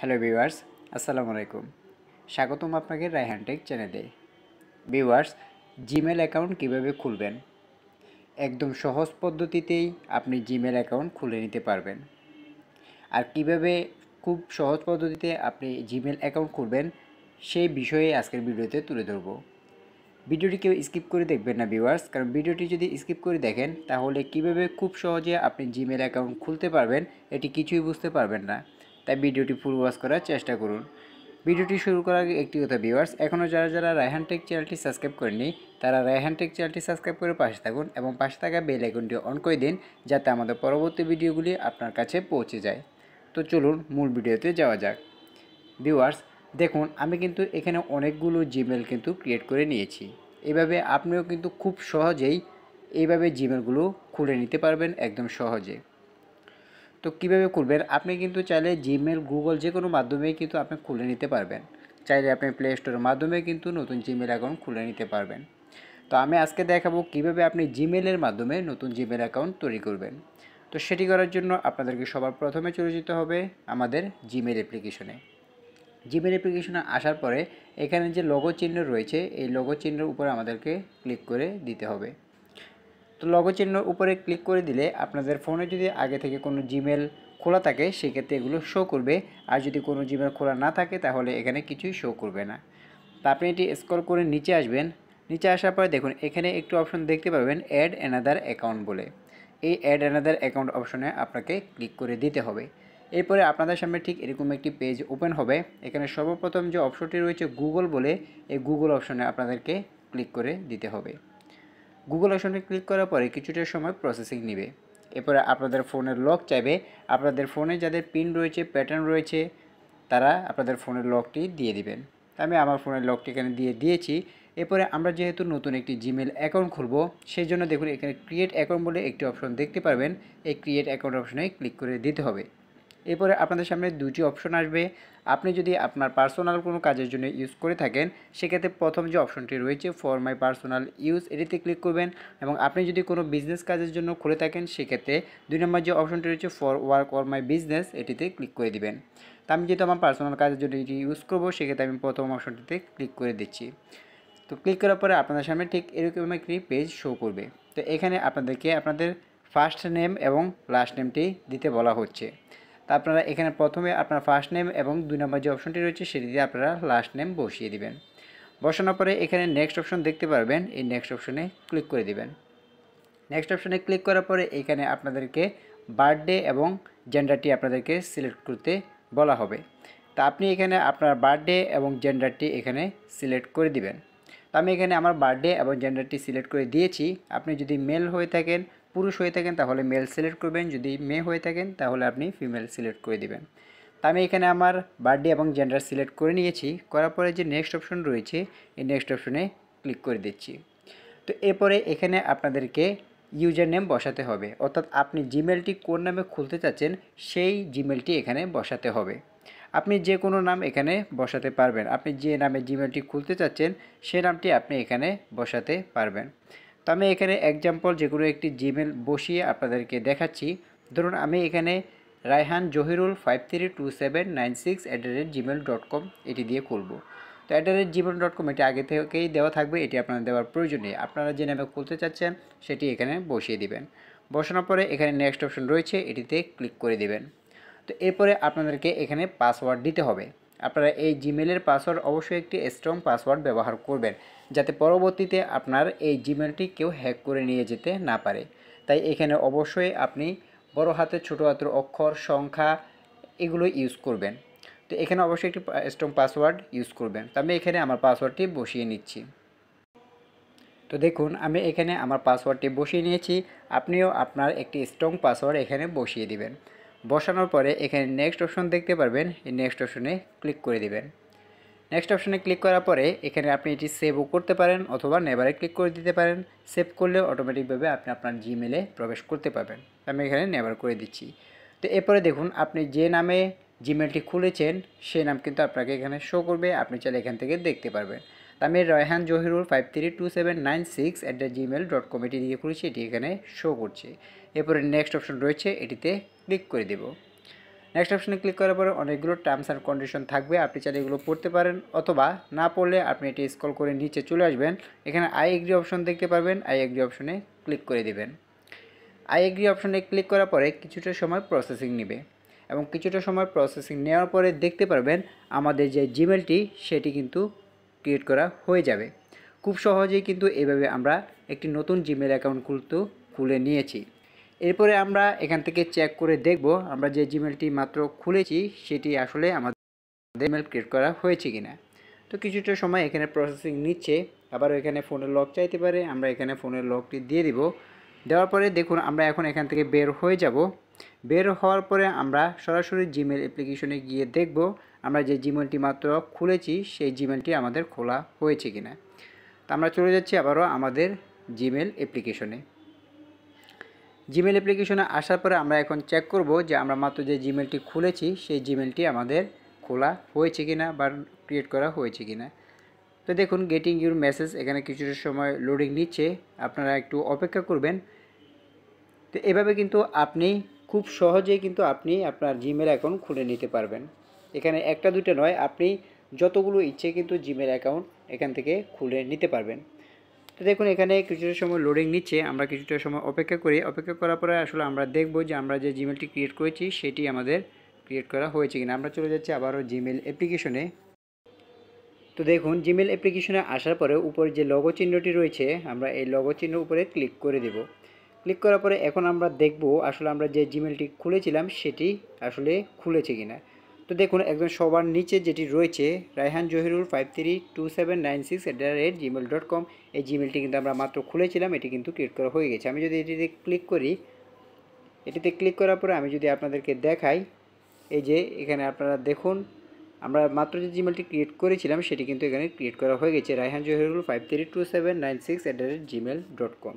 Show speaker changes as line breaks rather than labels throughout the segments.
Hello viewers, আসসালামু আলাইকুম। স্বাগতম আপনাকে রায়হান টেক চ্যানেলে। ভিউয়ার্স, জিমেল অ্যাকাউন্ট কিভাবে খুলবেন? একদম সহজ পদ্ধতিতেই আপনি জিমেল অ্যাকাউন্ট খুলে নিতে পারবেন। আর কিভাবে খুব সহজ পদ্ধতিতে আপনি জিমেল অ্যাকাউন্ট খুলবেন সেই বিষয়ে আজকের ভিডিওতে তুলে ধরব। ভিডিওটি কেউ স্কিপ করে দেখবেন না ভিউয়ার্স, কারণ ভিডিওটি যদি স্কিপ করে দেখেন তাহলে কিভাবে খুব সহজে আপনি জিমেল অ্যাকাউন্ট খুলতে পারবেন এটি কিছুই বুঝতে পারবেন না। তাই ভিডিওটি ফুল ওয়াচ করার চেষ্টা করুন। ভিডিওটি শুরু করার আগে একটি কথা ভিউয়ার্স, এখনও যারা রায়হান টেক চ্যানেলটি সাবস্ক্রাইব করেননি তারা রায়হান টেক চ্যানেলটি সাবস্ক্রাইব করে পাশে থাকুন এবং পাশে থাকা বেল আইকনটি অন করে দিন, যাতে আমাদের পরবর্তী ভিডিওগুলি আপনার কাছে পৌঁছে যায়। তো চলুন মূল ভিডিওতে যাওয়া যাক। ভিউয়ার্স, দেখুন আমি কিন্তু এখানে অনেকগুলো জিমেল কিন্তু ক্রিয়েট করে নিয়েছি। এভাবে আপনিও কিন্তু খুব সহজেই এইভাবে জিমেলগুলো খুলে নিতে পারবেন একদম সহজে। তো কীভাবে খুলবেন? আপনি কিন্তু চাইলে জিমেল, গুগল যে কোনো মাধ্যমেই কিন্তু আপনি খুলে নিতে পারবেন। চাইলে আপনি প্লে স্টোরের মাধ্যমে কিন্তু নতুন জিমেল অ্যাকাউন্ট খুলে নিতে পারবেন। তো আমি আজকে দেখাবো কীভাবে আপনি জিমেলের মাধ্যমে নতুন জিমেল অ্যাকাউন্ট তৈরি করবেন। তো সেটি করার জন্য আপনাদেরকে সবার প্রথমে চলে যেতে হবে আমাদের জিমেল অ্যাপ্লিকেশনে। জিমেল অ্যাপ্লিকেশনে আসার পরে এখানে যে লোগো চিহ্ন রয়েছে এই লোগো চিহ্নের উপরে আমাদেরকে ক্লিক করে দিতে হবে। তো লোগো চিহ্ন উপরে ক্লিক করে দিলে আপনাদের ফোনে যদি আগে থেকে কোনো জিমেল খোলা থাকে সেক্ষেত্রে এগুলো শো করবে, আর যদি কোনো জিমেল খোলা না থাকে তাহলে এখানে কিছুই শো করবে না। তা আপনি এটি স্ক্রল করে নিচে আসবেন। নিচে আসার পরে দেখুন এখানে একটু অপশন দেখতে পাবেন অ্যাড অ্যানাদার অ্যাকাউন্ট বলে। এই অ্যাড অ্যানাদার অ্যাকাউন্ট অপশনে আপনাকে ক্লিক করে দিতে হবে। এরপরে আপনাদের সামনে ঠিক এরকম একটি পেজ ওপেন হবে। এখানে সর্বপ্রথম যে অপশনটি রয়েছে গুগল বলে, এই গুগল অপশনে আপনাদেরকে ক্লিক করে দিতে হবে। গুগল অপশনে ক্লিক করার পরে কিছুটা সময় প্রসেসিং নেবে। এরপরে আপনাদের ফোনের লক চাইবে। আপনাদের ফোনে যাদের পিন রয়েছে, প্যাটার্ন রয়েছে, তারা আপনাদের ফোনের লকটি দিয়ে দিবেন। আমি আমার ফোনের লকটি এখানে দিয়ে দিয়েছি। এরপরে আমরা যেহেতু নতুন একটি জিমেল অ্যাকাউন্ট খুলব, সেই জন্য দেখুন এখানে ক্রিয়েট অ্যাকাউন্ট বলে একটি অপশন দেখতে পারবেন। এই ক্রিয়েট অ্যাকাউন্ট অপশনে ক্লিক করে দিতে হবে। এরপরে আপনাদের সামনে দুটি অপশন আসবে। আপনি যদি আপনার পার্সোনাল কোনো কাজের জন্য ইউজ করে থাকেন সেক্ষেত্রে প্রথম যে অপশনটি রয়েছে ফর মাই পার্সোনাল ইউজ, এটিতে ক্লিক করবেন। এবং আপনি যদি কোনো বিজনেস কাজের জন্য খুলে থাকেন সেক্ষেত্রে 2 নম্বর যে অপশনটি রয়েছে for work or my business, এটিতে ক্লিক করে দিবেন। তো আমি যেহেতু আমার পার্সোনাল কাজের জন্য এটি ইউজ করবো সেক্ষেত্রে আমি প্রথম অপশনটিতে ক্লিক করে দিচ্ছি। তো ক্লিক করার পরে আপনাদের সামনে ঠিক এরকম একটি পেজ শো করবে। তো এখানে আপনাদেরকে আপনাদের ফার্স্ট নেম এবং লাস্ট নেমটি দিতে বলা হচ্ছে। তা আপনারা এখানে প্রথমে আপনার ফার্স্ট নেম এবং 2 নম্বর যে অপশনটি রয়েছে সেটি দিয়ে আপনারা লাস্ট নেম বসিয়ে দিবেন। বসানোর পরে এখানে নেক্সট অপশন দেখতে পারবেন, এই নেক্সট অপশনে ক্লিক করে দিবেন। নেক্সট অপশনে ক্লিক করার পরে এখানে আপনাদেরকে বার্থডে এবং জেন্ডারটি আপনাদেরকে সিলেক্ট করতে বলা হবে। তা আপনি এখানে আপনার বার্থডে এবং জেন্ডারটি এখানে সিলেক্ট করে দিবেন। তো আমি এখানে আমার বার্থডে এবং জেন্ডারটি সিলেক্ট করে দিয়েছি। আপনি যদি মেল হয়ে থাকেন, পুরুষ হয়ে থাকেন তাহলে মেল সিলেক্ট করবেন, যদি মেয়ে হয়ে থাকেন তাহলে আপনি ফিমেল সিলেক্ট করে দিবেন। তা আমি এখানে আমার বার্থডে এবং জেন্ডার সিলেক্ট করে নিয়েছি। করার পরে যে নেক্সট অপশন রয়েছে এই নেক্সট অপশনে ক্লিক করে দিচ্ছি। তো এরপরে এখানে আপনাদেরকে ইউজার নেম বসাতে হবে, অর্থাৎ আপনি জিমেলটি কোন নামে খুলতে চাচ্ছেন সেই জিমেলটি এখানে বসাতে হবে। আপনি যে কোনো নাম এখানে বসাতে পারবেন। আপনি যে নামে জিমেলটি খুলতে চাচ্ছেন সেই নামটি আপনি এখানে বসাতে পারবেন। তো আমি এখানে এক্সাম্পল যে কোনো একটি জিমেল বসিয়ে আপনাদেরকে দেখাচ্ছি। ধরুন আমি এখানে রায়হান জহিরুল 532796@gmail.com এটি দিয়ে খুলব। তো @gmail.com এটি আগে থেকেই দেওয়া থাকবে, এটি আপনারা দেওয়ার প্রয়োজন নেই। আপনারা যে নামে খুলতে চাচ্ছেন সেটি এখানে বসিয়ে দিবেন। বসানোর পরে এখানে নেক্সট অপশন রয়েছে, এটিতে ক্লিক করে দিবেন। তো এরপরে আপনাদেরকে এখানে পাসওয়ার্ড দিতে হবে। আপনারা এই জিমেলের পাসওয়ার্ড অবশ্যই একটি স্ট্রং পাসওয়ার্ড ব্যবহার করবেন, যাতে পরবর্তীতে আপনার এই জিমেলটি কেউ হ্যাক করে নিয়ে যেতে না পারে। তাই এখানে অবশ্যই আপনি বড় হাতের ছোট হাতের অক্ষর, সংখ্যা এগুলো ইউজ করবেন। তো এখানে অবশ্যই একটি স্ট্রং পাসওয়ার্ড ইউজ করবেন। তো আমি এখানে আমার পাসওয়ার্ডটি বসিয়ে নিচ্ছি। তো দেখুন আমি এখানে আমার পাসওয়ার্ডটি বসিয়ে নিয়েছি। আপনিও আপনার একটি স্ট্রং পাসওয়ার্ড এখানে বসিয়ে দিবেন। বসানোর পরে এখানে নেক্সট অপশন দেখতে পারবেন, এই নেক্সট অপশনে ক্লিক করে দিবেন। নেক্সট অপশনে ক্লিক করার পরে এখানে আপনি এটি সেভও করতে পারেন অথবা নেভারে ক্লিক করে দিতে পারেন। সেভ করলে অটোমেটিকভাবে আপনি আপনার জিমেলে প্রবেশ করতে পারবেন। আমি এখানে নেভার করে দিচ্ছি। তো এরপরে দেখুন আপনি যে নামে জিমেলটি খুলেছেন সেই নাম কিন্তু আপনাকে এখানে শো করবে, আপনি চাইলে এখান থেকে দেখতে পারবেন। তো আমি রায়হান জহিরুল 532796@gmail.com এটি দিয়ে খুলেছি, এটি এখানে শো করছে। এরপরে নেক্সট অপশন রয়েছে, এটিতে ক্লিক করে দেব। নেক্সট অপশনে ক্লিক করার পরে অনেকগুলো টার্মস অ্যান্ড কন্ডিশন থাকবে, আপনি চাইলে এগুলো পড়তে পারেন, অথবা না পড়লে আপনি এটি স্ক্রল করে নিচে চলে আসবেন। এখানে আই এগ্রি অপশন দেখতে পারবেন, আই এগ্রি অপশনে ক্লিক করে দিবেন। আই এগ্রি অপশনে ক্লিক করার পরে কিছুটা সময় প্রসেসিং নেবে, এবং কিছুটা সময় প্রসেসিং নেওয়ার পরে দেখতে পারবেন আমাদের যে জিমেলটি সেটি কিন্তু ক্রিয়েট করা হয়ে যাবে। খুব সহজেই কিন্তু এভাবে আমরা একটি নতুন জিমেল অ্যাকাউন্ট খুলে নিয়েছি। এরপরে আমরা এখান থেকে চেক করে দেখব আমরা যে জিমেলটি মাত্র খুলেছি সেটি আসলে আমাদের ইমেল ক্রিয়েট করা হয়েছে কিনা। তো কিছুটা সময় এখানে প্রসেসিং নিচ্ছে, আবার এখানে ফোনের লক চাইতে পারে, আমরা এখানে ফোনের লকটি দিয়ে দিব। দেওয়ার পরে দেখুন আমরা এখন এখান থেকে বের হয়ে যাব। বের হওয়ার পরে আমরা সরাসরি জিমেল অ্যাপ্লিকেশনে গিয়ে দেখব আমরা যে জিমেলটি মাত্র খুলেছি সেই জিমেলটি আমাদের খোলা হয়েছে কিনা। তো আমরা চলে যাচ্ছি আবারও আমাদের জিমেল অ্যাপ্লিকেশনে। জিমেল অ্যাপ্লিকেশনে আসার পরে আমরা এখন চেক করব যে আমরা মাত্র যে জিমেলটি খুলেছি সেই জিমেলটি আমাদের খোলা হয়েছে কিনা বা ক্রিয়েট করা হয়েছে কিনা। তো দেখুন গেটিং ইউর মেসেজ, এখানে কিছুটা সময় লোডিং নিচ্ছে, আপনারা একটু অপেক্ষা করবেন। তো এভাবে কিন্তু আপনি খুব সহজেই কিন্তু আপনি আপনার জিমেল অ্যাকাউন্ট খুলে নিতে পারবেন। এখানে একটা দুটো নয়, আপনি যতগুলো ইচ্ছে কিন্তু জিমেল অ্যাকাউন্ট এখান থেকে খুলে নিতে পারবেন। তো দেখুন এখানে কিছুটা সময় লোডিং নিচ্ছে, আমরা কিছুটা সময় অপেক্ষা করি। অপেক্ষা করার পরে আসলে আমরা দেখব যে আমরা যে জিমেলটি ক্রিয়েট করেছি সেটি আমাদের ক্রিয়েট করা হয়েছে কিনা। আমরা চলে যাচ্ছি আবারও জিমেল অ্যাপ্লিকেশনে। তো দেখুন জিমেল অ্যাপ্লিকেশনে আসার পরে উপরে যে লগো চিহ্নটি রয়েছে আমরা এই লগো চিহ্ন উপরে ক্লিক করে দেব। ক্লিক করার পরে এখন আমরা দেখব আসলে আমরা যে জিমেলটি খুলেছিলাম সেটি আসলে খুলেছে কিনা। তো দেখুন একদম সবার নিচে যেটি রয়েছে রায়হান জহিরুল 532796@gmail.com, এই জিমেলটি কিন্তু আমরা মাত্র খুলেছিলাম, এটি কিন্তু ক্রিয়েট করা হয়ে গেছে। আমি যদি এটিতে ক্লিক করি, এটিতে ক্লিক করার পরে আমি যদি আপনাদেরকে দেখাই, এই যে এখানে আপনারা দেখুন আমরা মাত্র যে জিমেলটি ক্রিয়েট করেছিলাম সেটি কিন্তু এখানে ক্রিয়েট করা হয়ে গেছে, রায়হান জহিরুল 532796@gmail.com।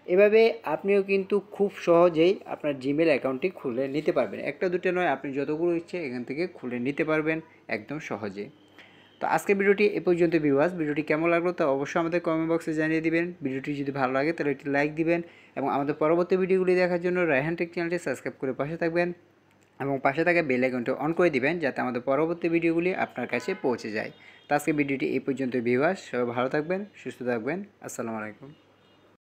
এভাবে আপনিও কিন্তু খুব সহজেই আপনার জিমেল অ্যাকাউন্টটি খুলে নিতে পারবেন। একটা দুটো নয়, আপনি যতগুলো ইচ্ছে এখান থেকে খুলে নিতে পারবেন একদম সহজে। তো আজকের ভিডিওটি এ পর্যন্ত ভিউয়ার্স, ভিডিওটি কেমন লাগলো তা অবশ্যই আমাদের কমেন্ট বক্সে জানিয়ে দিবেন। ভিডিওটি যদি ভালো লাগে তাহলে একটি লাইক দিবেন, এবং আমাদের পরবর্তী ভিডিওগুলি দেখার জন্য রায়হান টেক চ্যানেলটি সাবস্ক্রাইব করে পাশে থাকবেন, এবং পাশে থাকা বেল আইকনটি অন করে দিবেন যাতে আমাদের পরবর্তী ভিডিওগুলি আপনার কাছে পৌঁছে যায়। তো আজকের ভিডিওটি এই পর্যন্ত ভিউয়ার্স, সবাই ভালো থাকবেন, সুস্থ থাকবেন। আসসালামু আলাইকুম।